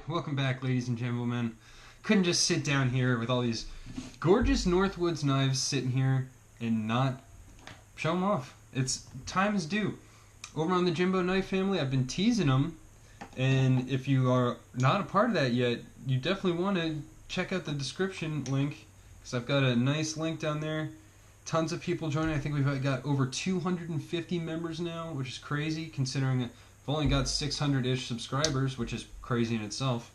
Welcome back, ladies and gentlemen. Couldn't just sit down here with all these gorgeous Northwoods knives sitting here and not show them off. It's time is due. Over on the Jimbo knife family, I've been teasing them, and if you are not a part of that yet, you definitely want to check out the description link, because I've got a nice link down there. Tons of people joining. I think we've got over 250 members now, which is crazy considering I've only got 600-ish subscribers, which is crazy in itself.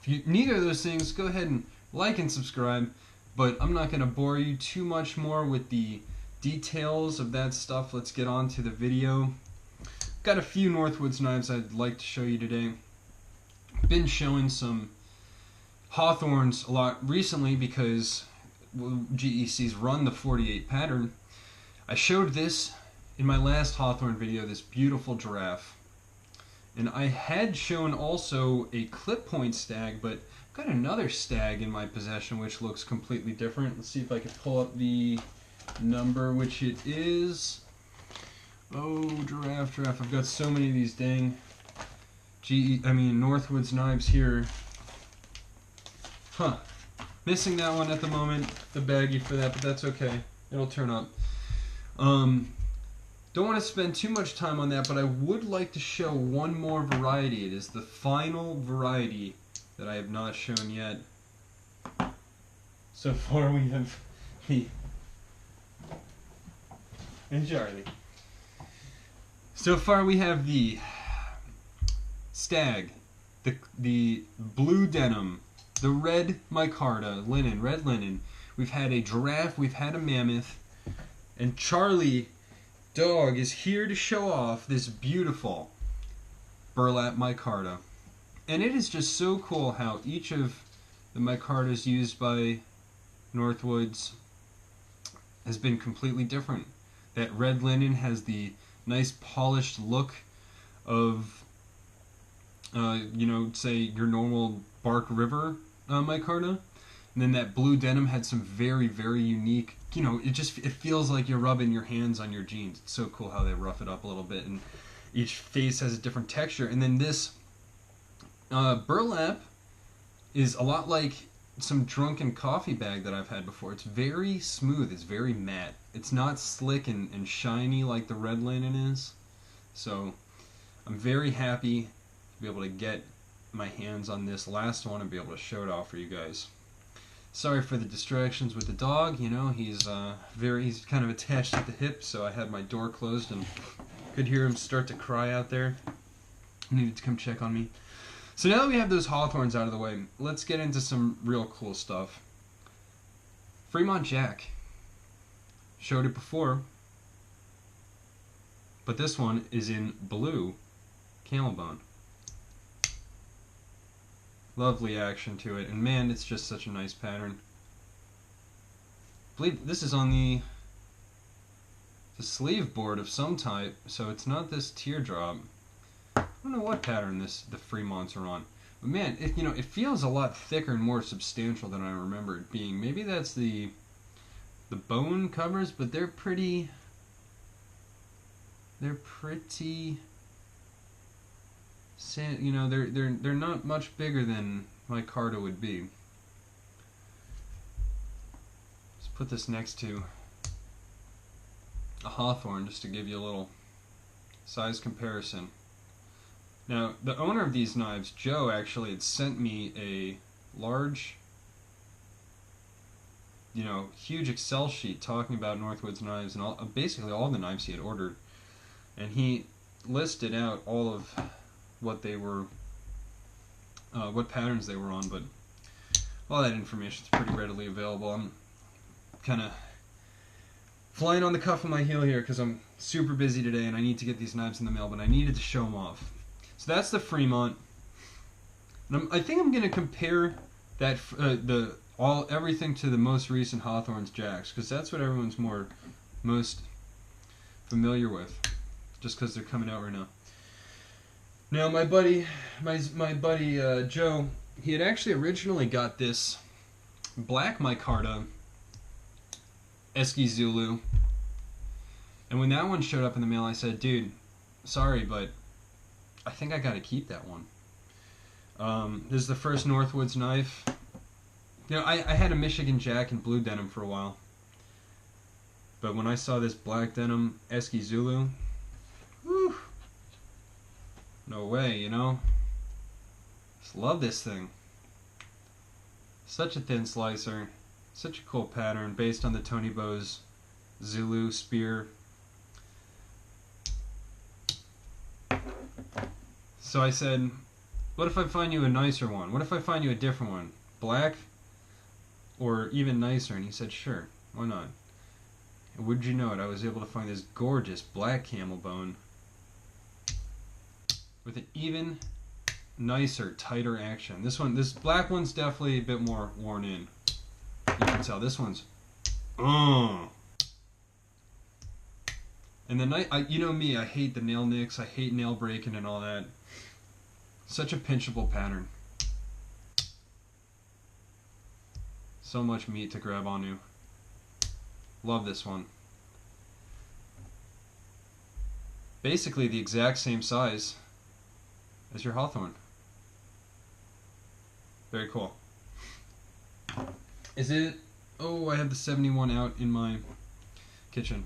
If you neither of those things, go ahead and like and subscribe, but I'm not going to bore you too much more with the details of that stuff. Let's get on to the video. Got a few Northwoods knives I'd like to show you today. Been showing some Hawthorns a lot recently because GEC's run the 48 pattern. I showed this in my last Hawthorn video, this beautiful giraffe. And I had shown also a clip point stag, but I've got another stag in my possession which looks completely different. Let's see if I can pull up the number, which it is. Oh, giraffe. I've got so many of these dang Northwoods knives here. Huh. Missing that one at the moment, the baggie for that, but that's okay. It'll turn up. Don't want to spend too much time on that, but I would like to show one more variety. It is the final variety that I have not shown yet. So far we have me and Charlie. So far we have the stag, the blue denim, the red micarta, red linen. We've had a giraffe, we've had a mammoth, and Charlie dog is here to show off this beautiful burlap micarta. And it is just so cool how each of the micartas used by Northwoods has been completely different. That red linen has the nice polished look of, say your normal Bark River micarta. And then that blue denim had some very, very unique, it feels like you're rubbing your hands on your jeans. It's so cool how they rough it up a little bit, and each face has a different texture. And then this burlap is a lot like some drunken coffee bag that I've had before. It's very smooth, it's very matte. It's not slick and shiny like the red linen is. So I'm very happy to be able to get my hands on this last one and be able to show it off for you guys. Sorry for the distractions with the dog. He's he's kind of attached at the hip, so I had my door closed and could hear him start to cry out there. He needed to come check on me. So now that we have those Hawthorns out of the way, let's get into some real cool stuff. Fremont Jack. Showed it before, but this one is in blue camel bone. Lovely action to it, and man, it's just such a nice pattern. I believe this is on the sleeve board of some type, so it's not this teardrop. I don't know what pattern the Fremonts are on, but man, it feels a lot thicker and more substantial than I remember it being. Maybe that's the bone covers, but they're pretty. They're not much bigger than micarta would be. Let's put this next to a Hawthorn just to give you a little size comparison. Now, the owner of these knives, Joe, actually had sent me a large, huge Excel sheet talking about Northwoods knives and basically all the knives he had ordered, and he listed out all of what they were, what patterns they were on, but all that information is pretty readily available. I'm kind of flying on the cuff of my heel here because I'm super busy today and I need to get these knives in the mail, but I needed to show them off. So that's the Fremont. And I think I'm going to compare that everything to the most recent Hawthorns Jacks, because that's what everyone's most familiar with, just because they're coming out right now. Now, my buddy Joe, he had actually originally got this black micarta Esky Zulu, and when that one showed up in the mail, I said, dude, sorry, but I think I got to keep that one. This is the first Northwoods knife. You know, I had a Michigan Jack in blue denim for a while. But when I saw this black denim Esky Zulu, whew, no way, you know? Just love this thing. Such a thin slicer. Such a cool pattern based on the Tony Bowes Zulu spear. So I said, what if I find you a nicer one? What if I find you a different one? Black? Or even nicer? And he said, sure, why not? And would you know it, I was able to find this gorgeous black camel bone with an even nicer, tighter action. This black one's definitely a bit more worn in. You can tell this one's, and the you know me, I hate the nail nicks, I hate nail breaking and all that. Such a pinchable pattern. So much meat to grab onto. Love this one. Basically the exact same size as your Hawthorne. Very cool. Is it? Oh, I have the 71 out in my kitchen.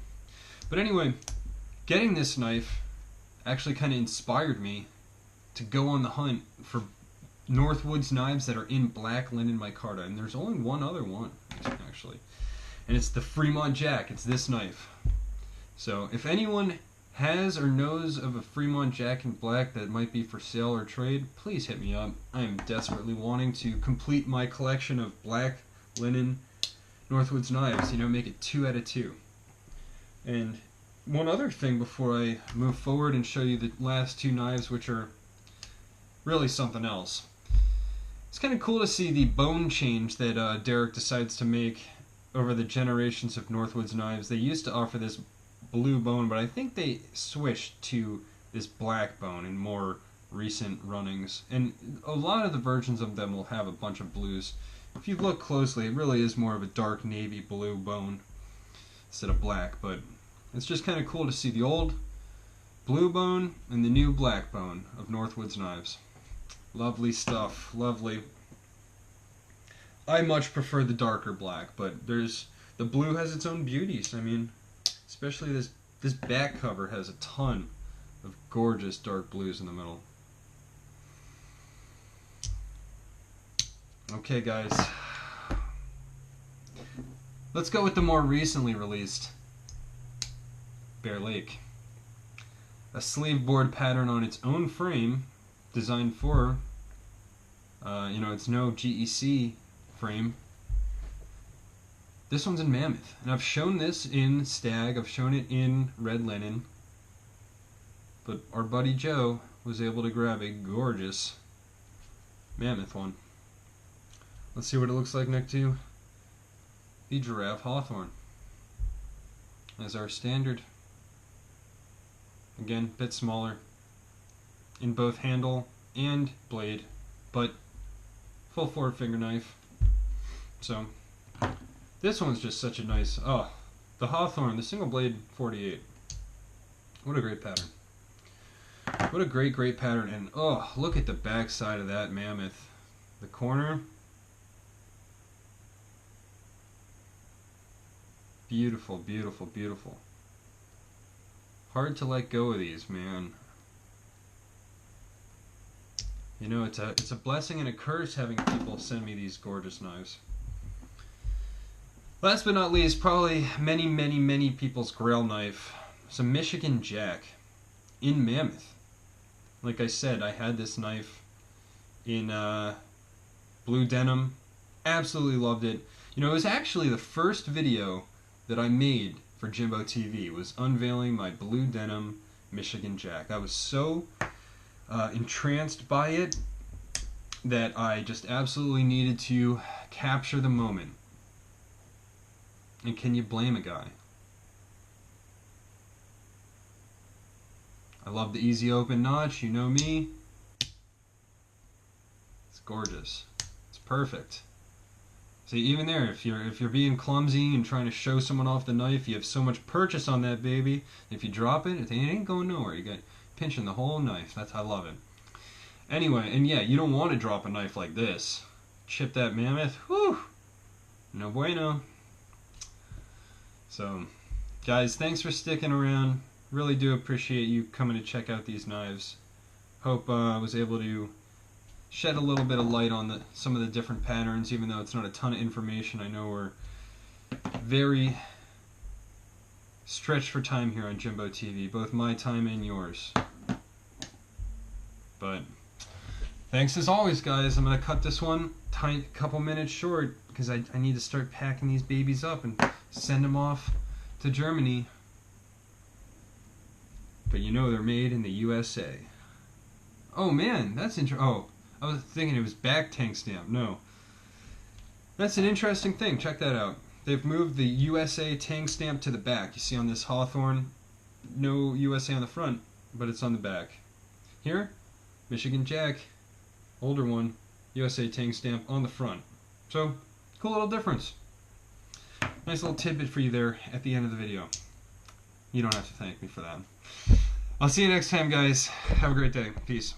But anyway, getting this knife actually kind of inspired me to go on the hunt for Northwoods knives that are in black linen micarta, and there's only one other one actually, and it's the Fremont Jack. It's this knife. So if anyone has or knows of a Fremont Jack in black that might be for sale or trade, please hit me up. I am desperately wanting to complete my collection of black linen Northwoods knives, you know, make it 2 out of 2. And one other thing before I move forward and show you the last 2 knives, which are really something else. It's kind of cool to see the bone change that Derek decides to make over the generations of Northwoods knives. They used to offer this blue bone, but I think they switched to this black bone in more recent runnings. And a lot of the versions of them will have a bunch of blues. If you look closely, it really is more of a dark navy blue bone instead of black, but it's just kind of cool to see the old blue bone and the new black bone of Northwoods knives. Lovely stuff, lovely. I much prefer the darker black, but the blue has its own beauties. I mean, especially this back cover has a ton of gorgeous dark blues in the middle. Okay, guys. Let's go with the more recently released Bear Lake. A sleeve board pattern on its own frame, designed for, you know, it's no GEC frame. This one's in Mammoth, and I've shown this in Stag, I've shown it in Red Linen, but our buddy Joe was able to grab a gorgeous Mammoth one. Let's see what it looks like next to the Giraffe Hawthorne as our standard. Again, a bit smaller in both handle and blade, but full 4-finger knife. So this one's just such a nice, the Hawthorne, the single blade 48. What a great pattern. What a great pattern. And look at the back side of that Mammoth. The corner. Beautiful, beautiful, beautiful. Hard to let go of these, man. You know, it's a blessing and a curse having people send me these gorgeous knives. Last but not least, probably many people's grail knife. It's a Michigan Jack in Mammoth. Like I said, I had this knife in blue denim. Absolutely loved it. You know, it was actually the first video that I made for Jimbo TV, was unveiling my blue denim Michigan Jack. I was so entranced by it that I just absolutely needed to capture the moment. And can you blame a guy? I love the easy open notch, you know me. It's gorgeous. It's perfect. See, even there, if you're being clumsy and trying to show someone off the knife, you have so much purchase on that baby. If you drop it, it ain't going nowhere. You got pinching the whole knife. I love it. Anyway, and yeah, you don't want to drop a knife like this. Chip that mammoth. Whew. No bueno. So, guys, thanks for sticking around. Really do appreciate you coming to check out these knives. Hope I was able to shed a little bit of light on some of the different patterns, even though it's not a ton of information. I know we're very stretched for time here on Jimbo TV, both my time and yours. But thanks as always, guys. I'm going to cut this one couple minutes short because I need to start packing these babies up and send them off to Germany. But you know they're made in the USA. Oh man, that's interesting. Oh, I was thinking it was back tank stamp. No. That's an interesting thing. Check that out. They've moved the USA tank stamp to the back. You see on this Hawthorne, no USA on the front, but it's on the back. Here, Michigan Jack, older one, USA tank stamp on the front. So, cool little difference. Nice little tidbit for you there at the end of the video. You don't have to thank me for that. I'll see you next time, guys. Have a great day. Peace.